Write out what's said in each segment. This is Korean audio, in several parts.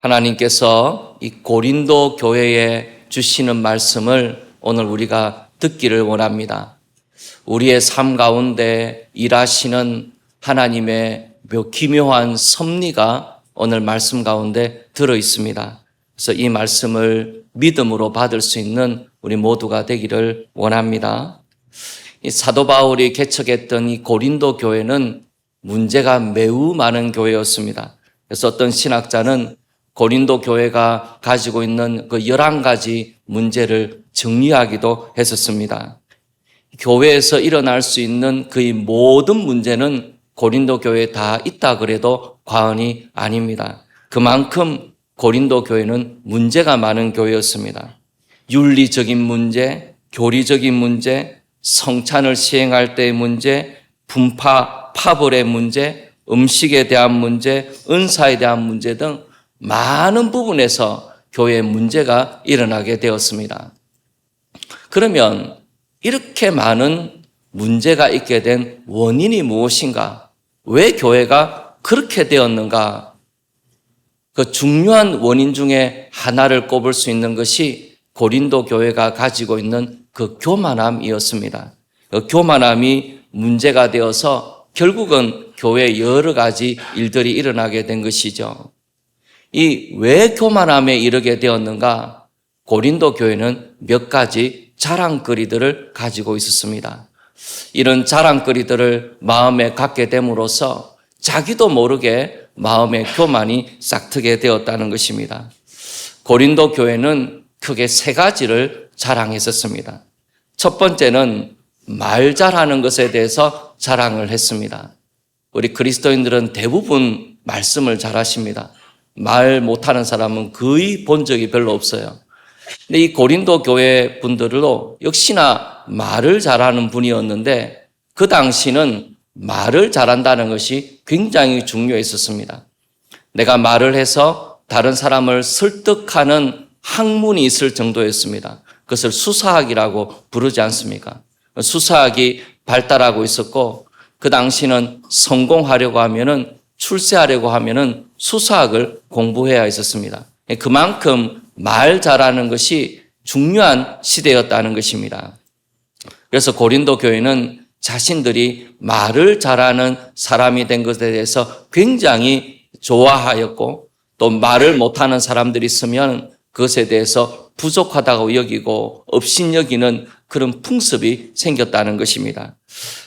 하나님께서 이 고린도 교회에 주시는 말씀을 오늘 우리가 듣기를 원합니다. 우리의 삶 가운데 일하시는 하나님의 기묘한 섭리가 오늘 말씀 가운데 들어 있습니다. 그래서 이 말씀을 믿음으로 받을 수 있는 우리 모두가 되기를 원합니다. 이 사도 바울이 개척했던 이 고린도 교회는 문제가 매우 많은 교회였습니다. 그래서 어떤 신학자는 고린도 교회가 가지고 있는 그 11가지 문제를 정리하기도 했었습니다. 교회에서 일어날 수 있는 거의 모든 문제는 고린도 교회에 다 있다 그래도 과언이 아닙니다. 그만큼 고린도 교회는 문제가 많은 교회였습니다. 윤리적인 문제, 교리적인 문제, 성찬을 시행할 때의 문제, 파벌의 문제, 음식에 대한 문제, 은사에 대한 문제 등 많은 부분에서 교회에 문제가 일어나게 되었습니다. 그러면 이렇게 많은 문제가 있게 된 원인이 무엇인가? 왜 교회가 그렇게 되었는가? 그 중요한 원인 중에 하나를 꼽을 수 있는 것이 고린도 교회가 가지고 있는 그 교만함이었습니다. 그 교만함이 문제가 되어서 결국은 교회에 여러 가지 일들이 일어나게 된 것이죠. 이 왜 교만함에 이르게 되었는가? 고린도 교회는 몇 가지 자랑거리들을 가지고 있었습니다. 이런 자랑거리들을 마음에 갖게 됨으로써 자기도 모르게 마음의 교만이 싹트게 되었다는 것입니다. 고린도 교회는 크게 3가지를 자랑했었습니다. 첫 번째는 말 잘하는 것에 대해서 자랑을 했습니다. 우리 그리스도인들은 대부분 말씀을 잘하십니다. 말 못하는 사람은 거의 본 적이 별로 없어요. 근데 이 고린도 교회 분들도 역시나 말을 잘하는 분이었는데 그 당시는 말을 잘한다는 것이 굉장히 중요했었습니다. 내가 말을 해서 다른 사람을 설득하는 학문이 있을 정도였습니다. 그것을 수사학이라고 부르지 않습니까? 수사학이 발달하고 있었고 그 당시는 성공하려고 하면은 출세하려고 하면은 수사학을 공부해야 했었습니다. 그만큼 말 잘하는 것이 중요한 시대였다는 것입니다. 그래서 고린도 교회는 자신들이 말을 잘하는 사람이 된 것에 대해서 굉장히 좋아하였고 또 말을 못하는 사람들이 있으면 그것에 대해서 부족하다고 여기고 업신여기는 그런 풍습이 생겼다는 것입니다.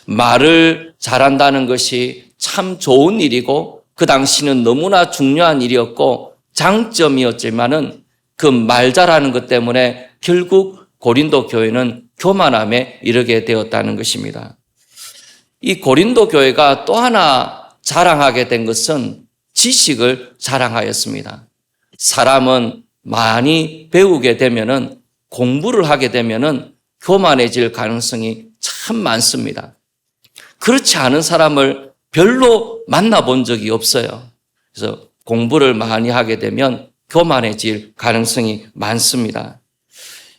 말을 잘한다는 것이 참 좋은 일이고 그 당시는 너무나 중요한 일이었고 장점이었지만은 그 말 잘하는 것 때문에 결국 고린도 교회는 교만함에 이르게 되었다는 것입니다. 이 고린도 교회가 또 하나 자랑하게 된 것은 지식을 자랑하였습니다. 사람은 많이 배우게 되면은 공부를 하게 되면은 교만해질 가능성이 참 많습니다. 그렇지 않은 사람을 별로 만나본 적이 없어요. 그래서 공부를 많이 하게 되면 교만해질 가능성이 많습니다.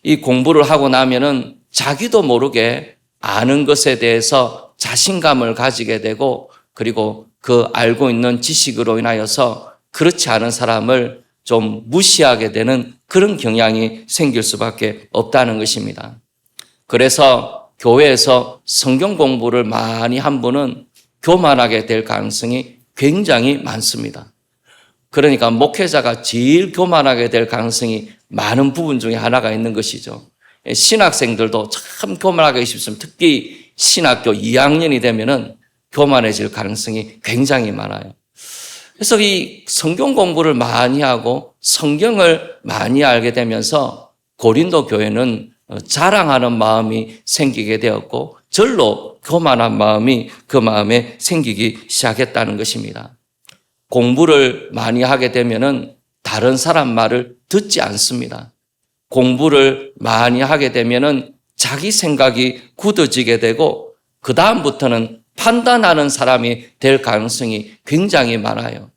이 공부를 하고 나면은 자기도 모르게 아는 것에 대해서 자신감을 가지게 되고 그리고 그 알고 있는 지식으로 인하여서 그렇지 않은 사람을 좀 무시하게 되는 그런 경향이 생길 수밖에 없다는 것입니다. 그래서 교회에서 성경 공부를 많이 한 분은 교만하게 될 가능성이 굉장히 많습니다. 그러니까 목회자가 제일 교만하게 될 가능성이 많은 부분 중에 하나가 있는 것이죠. 신학생들도 참 교만하게 싶습니다. 특히 신학교 2학년이 되면은 교만해질 가능성이 굉장히 많아요. 그래서 이 성경 공부를 많이 하고 성경을 많이 알게 되면서 고린도 교회는 자랑하는 마음이 생기게 되었고 절로 교만한 마음이 그 마음에 생기기 시작했다는 것입니다. 공부를 많이 하게 되면은 다른 사람 말을 듣지 않습니다. 공부를 많이 하게 되면은 자기 생각이 굳어지게 되고 그 다음부터는 판단하는 사람이 될 가능성이 굉장히 많아요.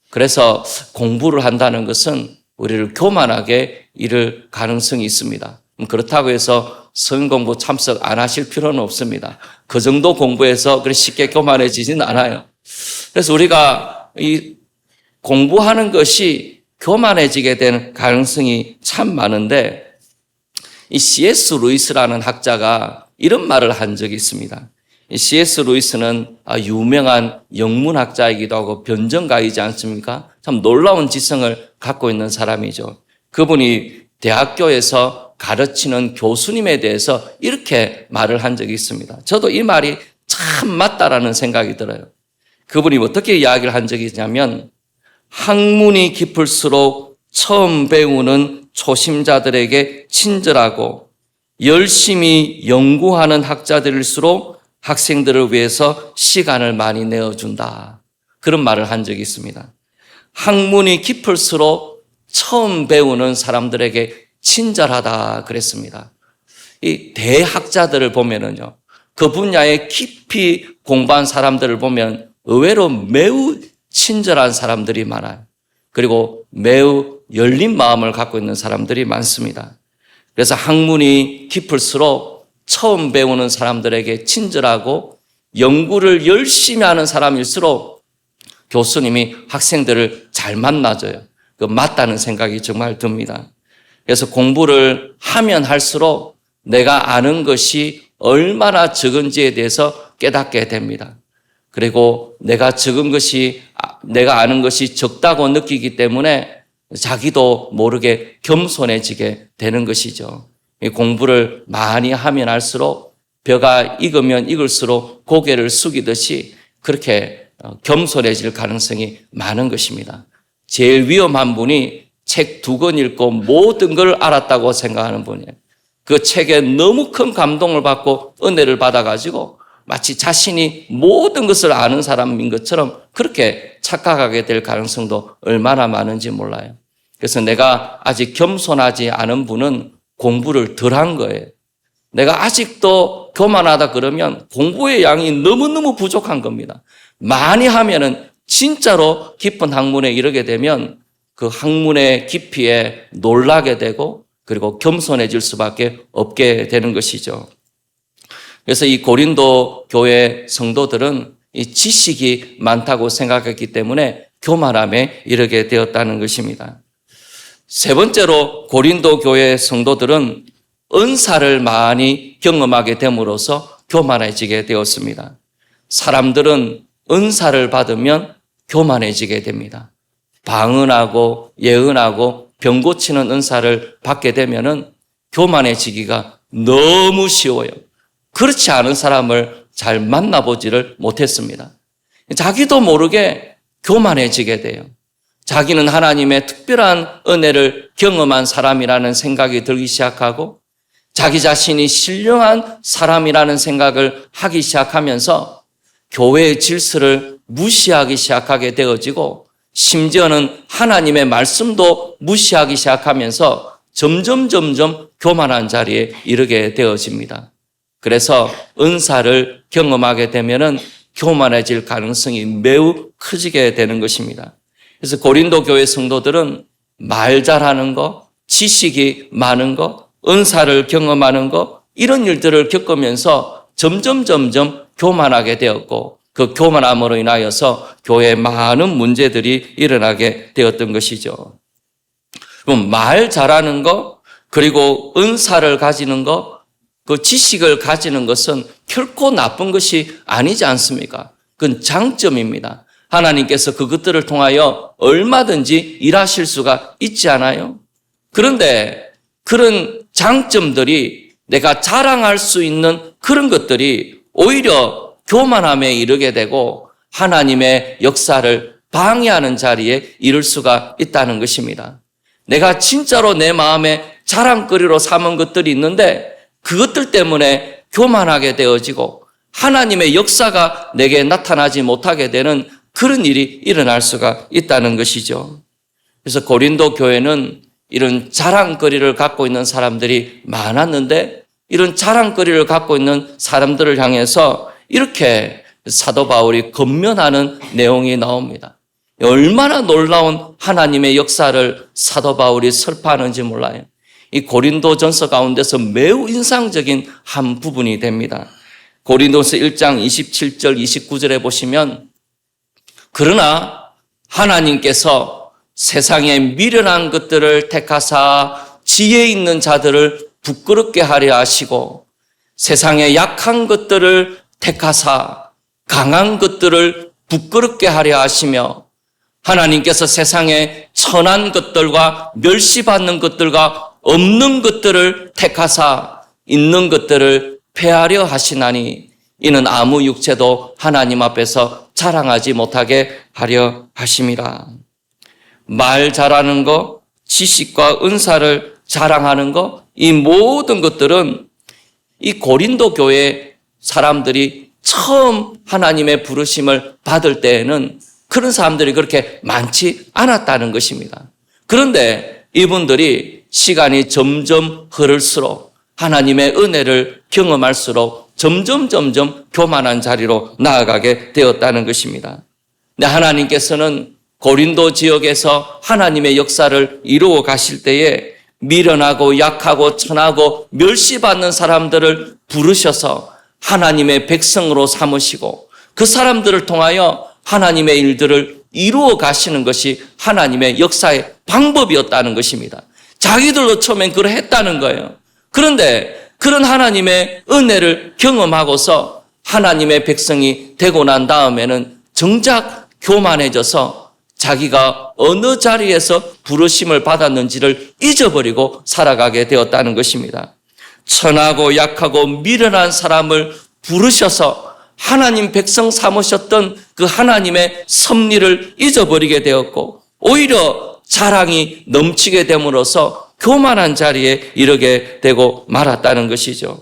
그래서 공부를 한다는 것은 우리를 교만하게 이를 가능성이 있습니다. 그렇다고 해서 성경 공부 참석 안 하실 필요는 없습니다. 그 정도 공부해서 그렇게 쉽게 교만해지지는 않아요. 그래서 우리가 이 공부하는 것이 교만해지게 되는 가능성이 참 많은데, 이 C.S. 루이스라는 학자가 이런 말을 한 적이 있습니다. 이 C.S. 루이스는 유명한 영문학자이기도 하고 변정가이지 않습니까? 참 놀라운 지성을 갖고 있는 사람이죠. 그분이 대학교에서 가르치는 교수님에 대해서 이렇게 말을 한 적이 있습니다. 저도 이 말이 참 맞다라는 생각이 들어요. 그분이 어떻게 이야기를 한 적이 있냐면, 학문이 깊을수록 처음 배우는 초심자들에게 친절하고 열심히 연구하는 학자들일수록 학생들을 위해서 시간을 많이 내어준다. 그런 말을 한 적이 있습니다. 학문이 깊을수록 처음 배우는 사람들에게 친절하다 그랬습니다. 이 대학자들을 보면은요, 그 분야에 깊이 공부한 사람들을 보면 의외로 매우 친절한 사람들이 많아요. 그리고 매우 열린 마음을 갖고 있는 사람들이 많습니다. 그래서 학문이 깊을수록 처음 배우는 사람들에게 친절하고 연구를 열심히 하는 사람일수록 교수님이 학생들을 잘 만나줘요. 그 맞다는 생각이 정말 듭니다. 그래서 공부를 하면 할수록 내가 아는 것이 얼마나 적은지에 대해서 깨닫게 됩니다. 그리고 내가 아는 것이 적다고 느끼기 때문에 자기도 모르게 겸손해지게 되는 것이죠. 공부를 많이 하면 할수록 벼가 익으면 익을수록 고개를 숙이듯이 그렇게 겸손해질 가능성이 많은 것입니다. 제일 위험한 분이 책 2권 읽고 모든 걸 알았다고 생각하는 분이에요. 그 책에 너무 큰 감동을 받고 은혜를 받아가지고 마치 자신이 모든 것을 아는 사람인 것처럼 그렇게 착각하게 될 가능성도 얼마나 많은지 몰라요. 그래서 내가 아직 겸손하지 않은 분은 공부를 덜 한 거예요. 내가 아직도 교만하다 그러면 공부의 양이 너무너무 부족한 겁니다. 많이 하면은 진짜로 깊은 학문에 이르게 되면 그 학문의 깊이에 놀라게 되고 그리고 겸손해질 수밖에 없게 되는 것이죠. 그래서 이 고린도 교회 성도들은 이 지식이 많다고 생각했기 때문에 교만함에 이르게 되었다는 것입니다. 세 번째로 고린도 교회 성도들은 은사를 많이 경험하게 됨으로써 교만해지게 되었습니다. 사람들은 은사를 받으면 교만해지게 됩니다. 방언하고 예언하고 병 고치는 은사를 받게 되면은 교만해지기가 너무 쉬워요. 그렇지 않은 사람을 잘 만나보지를 못했습니다. 자기도 모르게 교만해지게 돼요. 자기는 하나님의 특별한 은혜를 경험한 사람이라는 생각이 들기 시작하고 자기 자신이 신령한 사람이라는 생각을 하기 시작하면서 교회의 질서를 무시하기 시작하게 되어지고 심지어는 하나님의 말씀도 무시하기 시작하면서 점점 교만한 자리에 이르게 되어집니다. 그래서 은사를 경험하게 되면은 교만해질 가능성이 매우 커지게 되는 것입니다. 그래서 고린도 교회 성도들은 말 잘하는 거, 지식이 많은 거, 은사를 경험하는 거 이런 일들을 겪으면서 점점 교만하게 되었고 그 교만함으로 인하여서 교회에 많은 문제들이 일어나게 되었던 것이죠. 그럼 말 잘하는 거 그리고 은사를 가지는 거 그 지식을 가지는 것은 결코 나쁜 것이 아니지 않습니까? 그건 장점입니다. 하나님께서 그것들을 통하여 얼마든지 일하실 수가 있지 않아요? 그런데 그런 장점들이 내가 자랑할 수 있는 그런 것들이 오히려 교만함에 이르게 되고 하나님의 역사를 방해하는 자리에 이를 수가 있다는 것입니다. 내가 진짜로 내 마음에 자랑거리로 삼은 것들이 있는데 그것들 때문에 교만하게 되어지고 하나님의 역사가 내게 나타나지 못하게 되는 그런 일이 일어날 수가 있다는 것이죠. 그래서 고린도 교회는 이런 자랑거리를 갖고 있는 사람들이 많았는데 이런 자랑거리를 갖고 있는 사람들을 향해서 이렇게 사도 바울이 권면하는 내용이 나옵니다. 얼마나 놀라운 하나님의 역사를 사도 바울이 설파하는지 몰라요. 이 고린도 전서 가운데서 매우 인상적인 한 부분이 됩니다. 고린도서 1장 27절 29절에 보시면 그러나 하나님께서 세상에 미련한 것들을 택하사 지혜 있는 자들을 부끄럽게 하려 하시고 세상에 약한 것들을 택하사 강한 것들을 부끄럽게 하려 하시며 하나님께서 세상에 천한 것들과 멸시받는 것들과 없는 것들을 택하사 있는 것들을 폐하려 하시나니 이는 아무 육체도 하나님 앞에서 자랑하지 못하게 하려 하심이라. 말 잘하는 거, 지식과 은사를 자랑하는 거, 이 모든 것들은 이 고린도 교회 사람들이 처음 하나님의 부르심을 받을 때에는 그런 사람들이 그렇게 많지 않았다는 것입니다. 그런데 이분들이 시간이 점점 흐를수록 하나님의 은혜를 경험할수록 점점 교만한 자리로 나아가게 되었다는 것입니다. 근데 하나님께서는 고린도 지역에서 하나님의 역사를 이루어 가실 때에 미련하고 약하고 천하고 멸시받는 사람들을 부르셔서 하나님의 백성으로 삼으시고 그 사람들을 통하여 하나님의 일들을 이루어 가시는 것이 하나님의 역사의 방법이었다는 것입니다. 자기들도 처음엔 그러했다는 거예요. 그런데 그런 하나님의 은혜를 경험하고서 하나님의 백성이 되고 난 다음에는 정작 교만해져서 자기가 어느 자리에서 부르심을 받았는지를 잊어버리고 살아가게 되었다는 것입니다. 천하고 약하고 미련한 사람을 부르셔서 하나님 백성 삼으셨던 그 하나님의 섭리를 잊어버리게 되었고 오히려 자랑이 넘치게 됨으로써 교만한 자리에 이르게 되고 말았다는 것이죠.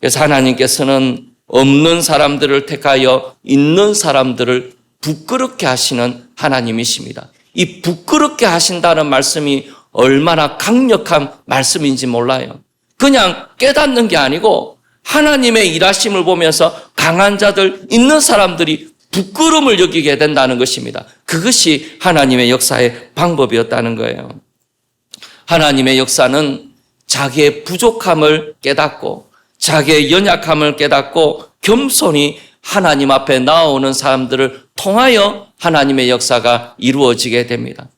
그래서 하나님께서는 없는 사람들을 택하여 있는 사람들을 부끄럽게 하시는 하나님이십니다. 이 부끄럽게 하신다는 말씀이 얼마나 강력한 말씀인지 몰라요. 그냥 깨닫는 게 아니고 하나님의 일하심을 보면서 강한 자들, 있는 사람들이 부끄러움을 여기게 된다는 것입니다. 그것이 하나님의 역사의 방법이었다는 거예요. 하나님의 역사는 자기의 부족함을 깨닫고 자기의 연약함을 깨닫고 겸손히 하나님 앞에 나오는 사람들을 통하여 하나님의 역사가 이루어지게 됩니다.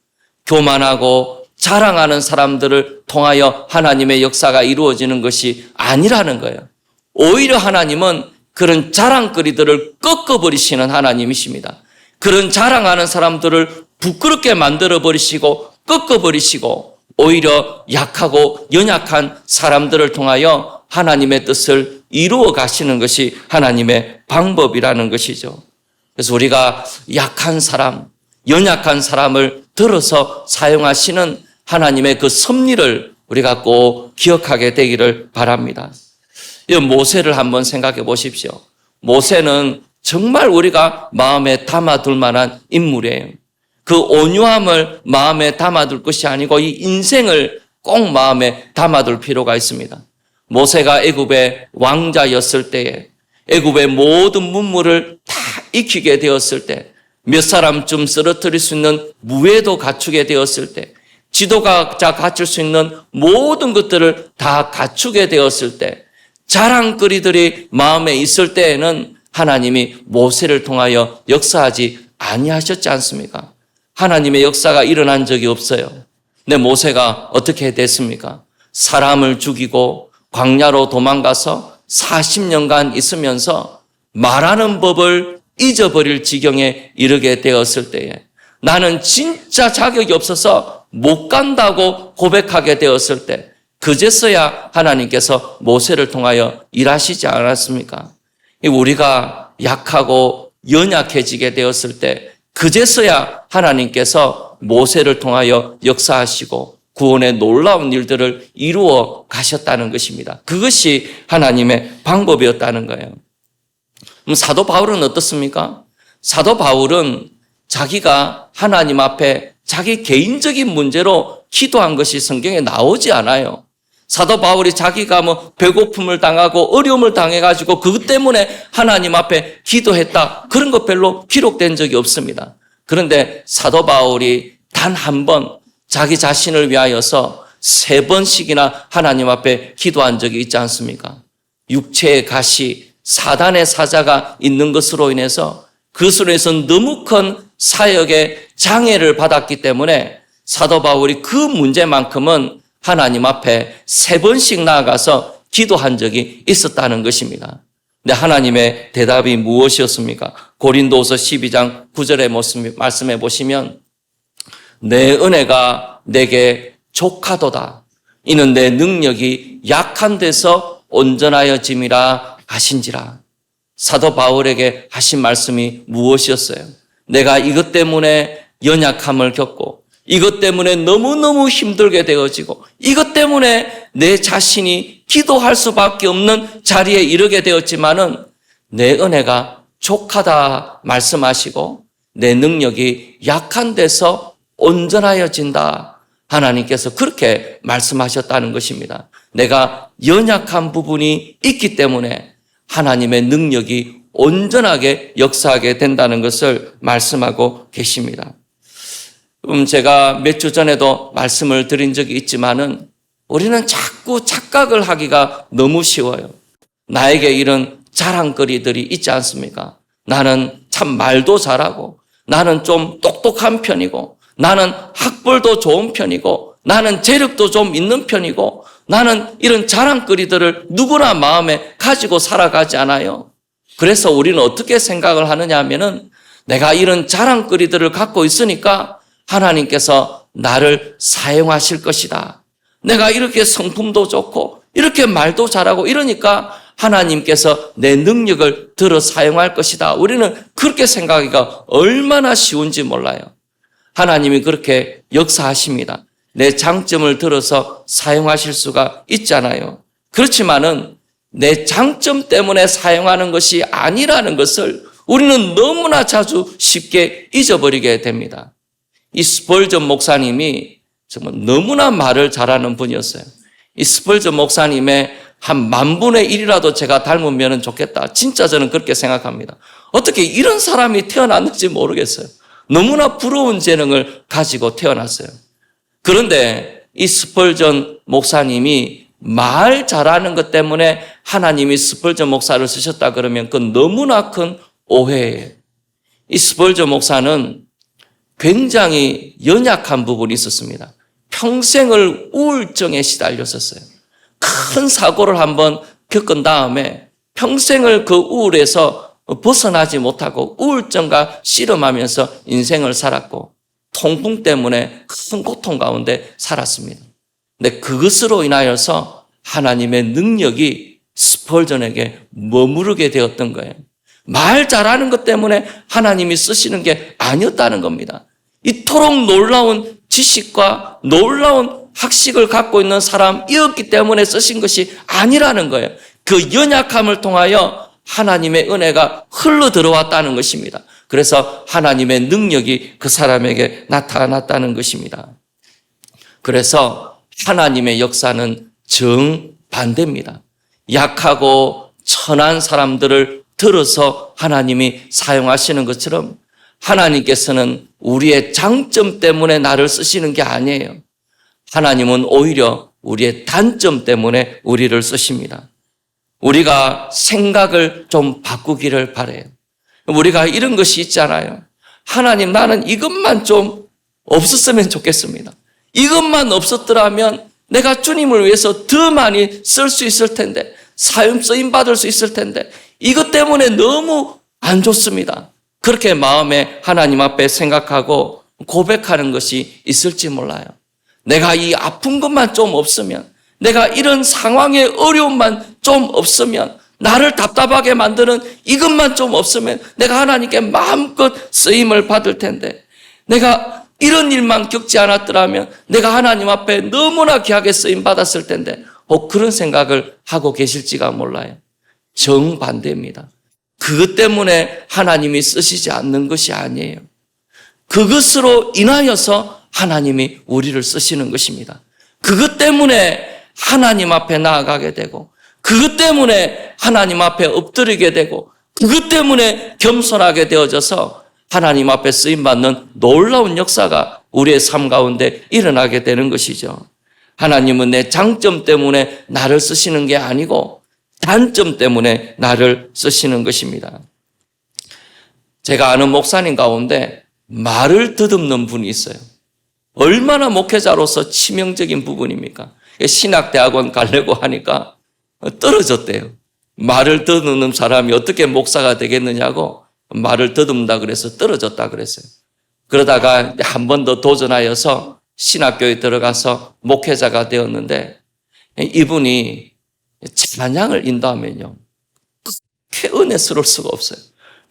교만하고 자랑하는 사람들을 통하여 하나님의 역사가 이루어지는 것이 아니라는 거예요. 오히려 하나님은 그런 자랑거리들을 꺾어버리시는 하나님이십니다. 그런 자랑하는 사람들을 부끄럽게 만들어버리시고 꺾어버리시고 오히려 약하고 연약한 사람들을 통하여 하나님의 뜻을 이루어 가시는 것이 하나님의 방법이라는 것이죠. 그래서 우리가 약한 사람, 연약한 사람을 들어서 사용하시는 하나님의 그 섭리를 우리가 꼭 기억하게 되기를 바랍니다. 이 모세를 한번 생각해 보십시오. 모세는 정말 우리가 마음에 담아둘 만한 인물이에요. 그 온유함을 마음에 담아둘 것이 아니고 이 인생을 꼭 마음에 담아둘 필요가 있습니다. 모세가 애굽의 왕자였을 때에 애굽의 모든 문물을 다 익히게 되었을 때 몇 사람쯤 쓰러뜨릴 수 있는 무예도 갖추게 되었을 때 지도자가 갖출 수 있는 모든 것들을 다 갖추게 되었을 때 자랑거리들이 마음에 있을 때에는 하나님이 모세를 통하여 역사하지 아니하셨지 않습니까? 하나님의 역사가 일어난 적이 없어요. 근데 모세가 어떻게 됐습니까? 사람을 죽이고 광야로 도망가서 40년간 있으면서 말하는 법을 잊어버릴 지경에 이르게 되었을 때에 나는 진짜 자격이 없어서 못 간다고 고백하게 되었을 때 그제서야 하나님께서 모세를 통하여 일하시지 않았습니까? 우리가 약하고 연약해지게 되었을 때 그제서야 하나님께서 모세를 통하여 역사하시고 구원의 놀라운 일들을 이루어 가셨다는 것입니다. 그것이 하나님의 방법이었다는 거예요. 그럼 사도 바울은 어떻습니까? 사도 바울은 자기가 하나님 앞에 자기 개인적인 문제로 기도한 것이 성경에 나오지 않아요. 사도 바울이 자기가 배고픔을 당하고 어려움을 당해가지고 그것 때문에 하나님 앞에 기도했다. 그런 것 별로 기록된 적이 없습니다. 그런데 사도 바울이 단 한 번 자기 자신을 위하여서 3번씩이나 하나님 앞에 기도한 적이 있지 않습니까? 육체의 가시, 사단의 사자가 있는 것으로 인해서 그것으로 해서 너무 큰 사역의 장애를 받았기 때문에 사도 바울이 그 문제만큼은 하나님 앞에 3번씩 나아가서 기도한 적이 있었다는 것입니다. 근데 하나님의 대답이 무엇이었습니까? 고린도서 12장 9절의 말씀해 보시면 내 은혜가 내게 족하도다. 이는 내 능력이 약한 데서 온전하여짐이라 하신지라. 사도 바울에게 하신 말씀이 무엇이었어요? 내가 이것 때문에 연약함을 겪고 이것 때문에 너무너무 힘들게 되어지고 이것 때문에 내 자신이 기도할 수밖에 없는 자리에 이르게 되었지만은 내 은혜가 족하다 말씀하시고 내 능력이 약한 데서 온전하여진다. 하나님께서 그렇게 말씀하셨다는 것입니다. 내가 연약한 부분이 있기 때문에 하나님의 능력이 온전하게 역사하게 된다는 것을 말씀하고 계십니다. 제가 몇 주 전에도 말씀을 드린 적이 있지만은 우리는 자꾸 착각을 하기가 너무 쉬워요. 나에게 이런 자랑거리들이 있지 않습니까? 나는 참 말도 잘하고 나는 좀 똑똑한 편이고 나는 학벌도 좋은 편이고 나는 재력도 좀 있는 편이고 나는 이런 자랑거리들을 누구나 마음에 가지고 살아가지 않아요. 그래서 우리는 어떻게 생각을 하느냐 하면은 내가 이런 자랑거리들을 갖고 있으니까 하나님께서 나를 사용하실 것이다. 내가 이렇게 성품도 좋고 이렇게 말도 잘하고 이러니까 하나님께서 내 능력을 들어 사용할 것이다. 우리는 그렇게 생각하기가 얼마나 쉬운지 몰라요. 하나님이 그렇게 역사하십니다. 내 장점을 들어서 사용하실 수가 있잖아요. 그렇지만은 내 장점 때문에 사용하는 것이 아니라는 것을 우리는 너무나 자주 쉽게 잊어버리게 됩니다. 이 스펄전 목사님이 정말 너무나 말을 잘하는 분이었어요. 이 스펄전 목사님의 한 10,000분의 1이라도 제가 닮으면 좋겠다. 진짜 저는 그렇게 생각합니다. 어떻게 이런 사람이 태어났는지 모르겠어요. 너무나 부러운 재능을 가지고 태어났어요. 그런데 이 스펄전 목사님이 말 잘하는 것 때문에 하나님이 스펄전 목사를 쓰셨다 그러면 그건 너무나 큰 오해예요. 이 스펄전 목사는 굉장히 연약한 부분이 있었습니다. 평생을 우울증에 시달렸었어요. 큰 사고를 한번 겪은 다음에 평생을 그 우울에서 벗어나지 못하고 우울증과 씨름하면서 인생을 살았고 통풍 때문에 큰 고통 가운데 살았습니다. 근데 그것으로 인하여서 하나님의 능력이 스펄전에게 머무르게 되었던 거예요. 말 잘하는 것 때문에 하나님이 쓰시는 게 아니었다는 겁니다. 이토록 놀라운 지식과 놀라운 학식을 갖고 있는 사람이었기 때문에 쓰신 것이 아니라는 거예요. 그 연약함을 통하여 하나님의 은혜가 흘러 들어왔다는 것입니다. 그래서 하나님의 능력이 그 사람에게 나타났다는 것입니다. 그래서 하나님의 역사는 정반대입니다. 약하고 천한 사람들을 들어서 하나님이 사용하시는 것처럼 하나님께서는 우리의 장점 때문에 나를 쓰시는 게 아니에요. 하나님은 오히려 우리의 단점 때문에 우리를 쓰십니다. 우리가 생각을 좀 바꾸기를 바라요. 우리가 이런 것이 있잖아요. 하나님, 나는 이것만 좀 없었으면 좋겠습니다. 이것만 없었더라면 내가 주님을 위해서 더 많이 쓸 수 있을 텐데, 쓰임 받을 수 있을 텐데, 이것 때문에 너무 안 좋습니다. 그렇게 마음에 하나님 앞에 생각하고 고백하는 것이 있을지 몰라요. 내가 이 아픈 것만 좀 없으면, 내가 이런 상황의 어려움만 좀 없으면, 나를 답답하게 만드는 이것만 좀 없으면 내가 하나님께 마음껏 쓰임을 받을 텐데, 내가 이런 일만 겪지 않았더라면 내가 하나님 앞에 너무나 귀하게 쓰임 받았을 텐데, 그런 생각을 하고 계실지가 몰라요. 정반대입니다. 그것 때문에 하나님이 쓰시지 않는 것이 아니에요. 그것으로 인하여서 하나님이 우리를 쓰시는 것입니다. 그것 때문에 하나님 앞에 나아가게 되고, 그것 때문에 하나님 앞에 엎드리게 되고, 그것 때문에 겸손하게 되어져서 하나님 앞에 쓰임받는 놀라운 역사가 우리의 삶 가운데 일어나게 되는 것이죠. 하나님은 내 장점 때문에 나를 쓰시는 게 아니고 단점 때문에 나를 쓰시는 것입니다. 제가 아는 목사님 가운데 말을 더듬는 분이 있어요. 얼마나 목회자로서 치명적인 부분입니까? 신학대학원 가려고 하니까 떨어졌대요. 말을 더듬는 사람이 어떻게 목사가 되겠느냐고 말을 더듬다 그래서 떨어졌다 그랬어요. 그러다가 한 번 더 도전하여서 신학교에 들어가서 목회자가 되었는데, 이분이 찬양을 인도하면요, 그렇게 은혜스러울 수가 없어요.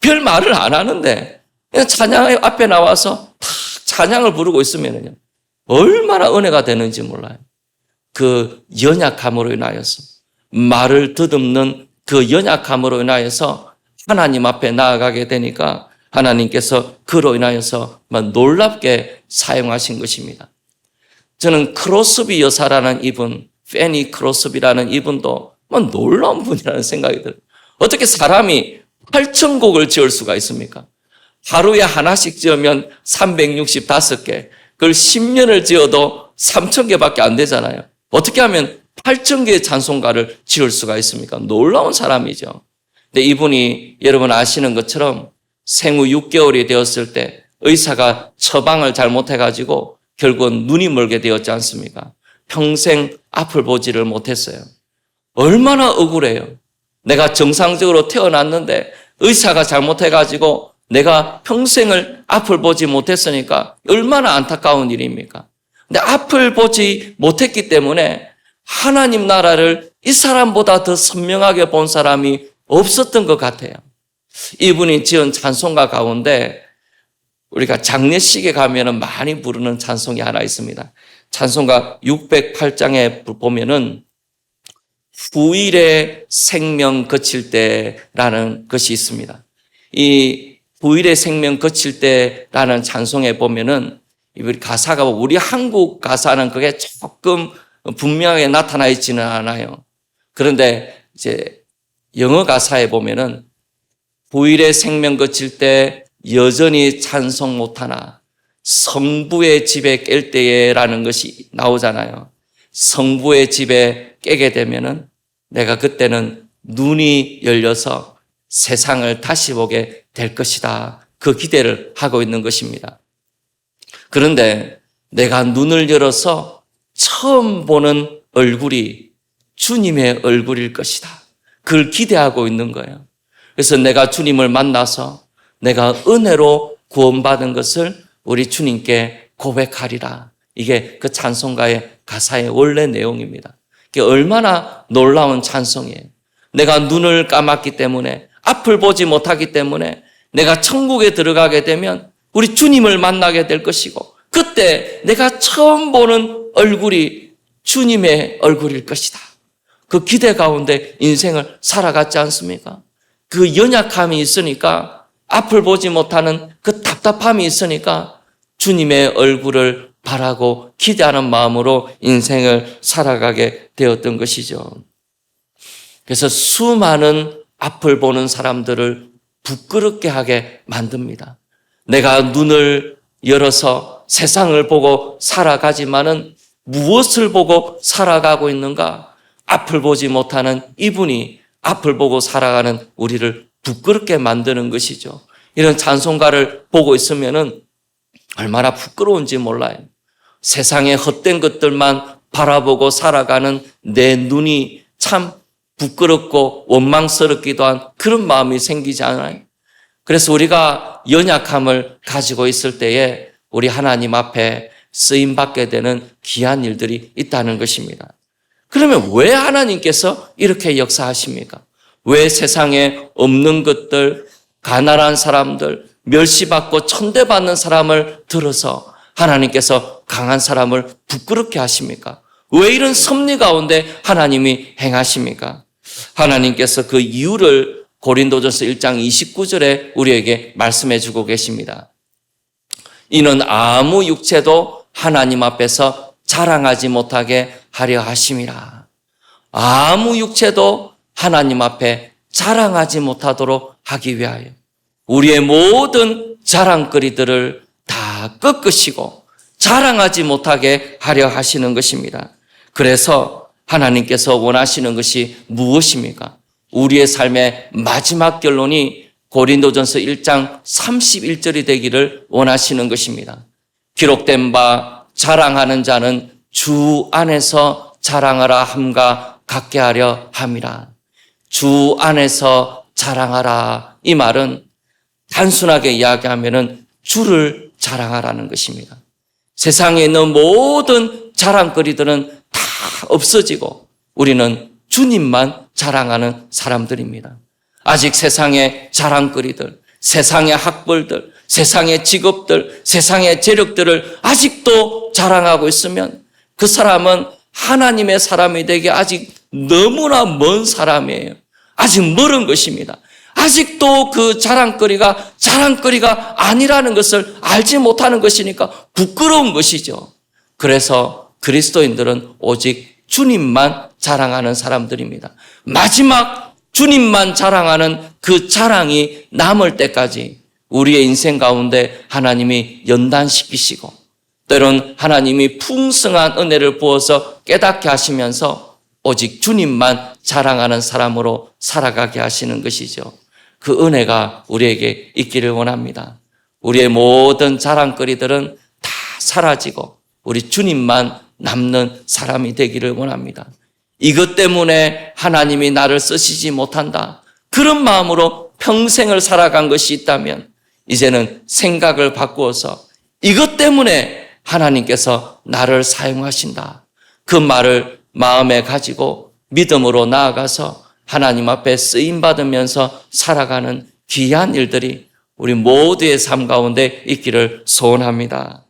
별 말을 안 하는데 그냥 찬양 앞에 나와서 다 찬양을 부르고 있으면요, 얼마나 은혜가 되는지 몰라요. 그 연약함으로 인하여서, 말을 더듬는 그 연약함으로 인하여서 하나님 앞에 나아가게 되니까 하나님께서 그로 인하여서 놀랍게 사용하신 것입니다. 저는 크로스비 여사라는 이분, 페니 크로스비라는 이분도 놀라운 분이라는 생각이 들어요. 어떻게 사람이 8,000곡을 지을 수가 있습니까? 하루에 하나씩 지으면 365개, 그걸 10년을 지어도 3,000개밖에 안 되잖아요. 어떻게 하면 8,000개의 찬송가를 지을 수가 있습니까? 놀라운 사람이죠. 근데 이분이 여러분 아시는 것처럼 생후 6개월이 되었을 때 의사가 처방을 잘못해가지고 결국은 눈이 멀게 되었지 않습니까? 평생 앞을 보지를 못했어요. 얼마나 억울해요. 내가 정상적으로 태어났는데 의사가 잘못해가지고 내가 평생을 앞을 보지 못했으니까 얼마나 안타까운 일입니까? 근데 앞을 보지 못했기 때문에 하나님 나라를 이 사람보다 더 선명하게 본 사람이 없었던 것 같아요. 이분이 지은 찬송가 가운데 우리가 장례식에 가면은 많이 부르는 찬송이 하나 있습니다. 찬송가 608장에 보면은 후일의 생명 거칠 때라는 것이 있습니다. 이 후일의 생명 거칠 때라는 찬송에 보면은 이 가사가 우리 한국 가사는 그게 조금 분명하게 나타나 있지는 않아요. 그런데 이제 영어 가사에 보면은 후일의 생명 거칠 때 여전히 찬송 못하나 성부의 집에 깰 때에라는 것이 나오잖아요. 성부의 집에 깨게 되면은 내가 그때는 눈이 열려서 세상을 다시 보게 될 것이다. 그 기대를 하고 있는 것입니다. 그런데 내가 눈을 열어서 처음 보는 얼굴이 주님의 얼굴일 것이다. 그걸 기대하고 있는 거예요. 그래서 내가 주님을 만나서 내가 은혜로 구원받은 것을 우리 주님께 고백하리라. 이게 그 찬송가의 가사의 원래 내용입니다. 이게 얼마나 놀라운 찬송이에요. 내가 눈을 감았기 때문에, 앞을 보지 못하기 때문에 내가 천국에 들어가게 되면 우리 주님을 만나게 될 것이고, 그때 내가 처음 보는 얼굴이 주님의 얼굴일 것이다. 그 기대 가운데 인생을 살아갔지 않습니까? 그 연약함이 있으니까, 앞을 보지 못하는 그 답답함이 있으니까 주님의 얼굴을 바라고 기대하는 마음으로 인생을 살아가게 되었던 것이죠. 그래서 수많은 앞을 보는 사람들을 부끄럽게 하게 만듭니다. 내가 눈을 열어서 세상을 보고 살아가지만은 무엇을 보고 살아가고 있는가? 앞을 보지 못하는 이분이 앞을 보고 살아가는 우리를 부끄럽게 만드는 것이죠. 이런 찬송가를 보고 있으면은 얼마나 부끄러운지 몰라요. 세상의 헛된 것들만 바라보고 살아가는 내 눈이 참 부끄럽고 원망스럽기도 한 그런 마음이 생기지 않아요? 그래서 우리가 연약함을 가지고 있을 때에 우리 하나님 앞에 쓰임받게 되는 귀한 일들이 있다는 것입니다. 그러면 왜 하나님께서 이렇게 역사하십니까? 왜 세상에 없는 것들, 가난한 사람들, 멸시받고 천대받는 사람을 들어서 하나님께서 강한 사람을 부끄럽게 하십니까? 왜 이런 섭리 가운데 하나님이 행하십니까? 하나님께서 그 이유를 고린도전서 1장 29절에 우리에게 말씀해 주고 계십니다. 이는 아무 육체도 하나님 앞에서 자랑하지 못하게 하려 하심이라. 아무 육체도 하나님 앞에 자랑하지 못하도록 하기 위하여 우리의 모든 자랑거리들을 다 꺾으시고 자랑하지 못하게 하려 하시는 것입니다. 그래서 하나님께서 원하시는 것이 무엇입니까? 우리의 삶의 마지막 결론이 고린도전서 1장 31절이 되기를 원하시는 것입니다. 기록된 바 자랑하는 자는 주 안에서 자랑하라 함과 같게 하려 함이라. 주 안에서 자랑하라. 이 말은 단순하게 이야기하면은 주를 자랑하라는 것입니다. 세상에 있는 모든 자랑거리들은 다 없어지고 우리는 주님만 자랑하는 사람들입니다. 아직 세상의 자랑거리들, 세상의 학벌들, 세상의 직업들, 세상의 재력들을 아직도 자랑하고 있으면 그 사람은 하나님의 사람이 되기 아직 너무나 먼 사람이에요. 아직 멀은 것입니다. 아직도 그 자랑거리가 자랑거리가 아니라는 것을 알지 못하는 것이니까 부끄러운 것이죠. 그래서 그리스도인들은 오직 주님만 자랑하는 사람들입니다. 마지막 주님만 자랑하는 그 자랑이 남을 때까지 우리의 인생 가운데 하나님이 연단시키시고 때론 하나님이 풍성한 은혜를 부어서 깨닫게 하시면서 오직 주님만 자랑하는 사람으로 살아가게 하시는 것이죠. 그 은혜가 우리에게 있기를 원합니다. 우리의 모든 자랑거리들은 다 사라지고 우리 주님만 남는 사람이 되기를 원합니다. 이것 때문에 하나님이 나를 쓰시지 못한다. 그런 마음으로 평생을 살아간 것이 있다면 이제는 생각을 바꾸어서 이것 때문에 하나님께서 나를 사용하신다. 그 말을 마음에 가지고 믿음으로 나아가서 하나님 앞에 쓰임받으면서 살아가는 귀한 일들이 우리 모두의 삶 가운데 있기를 소원합니다.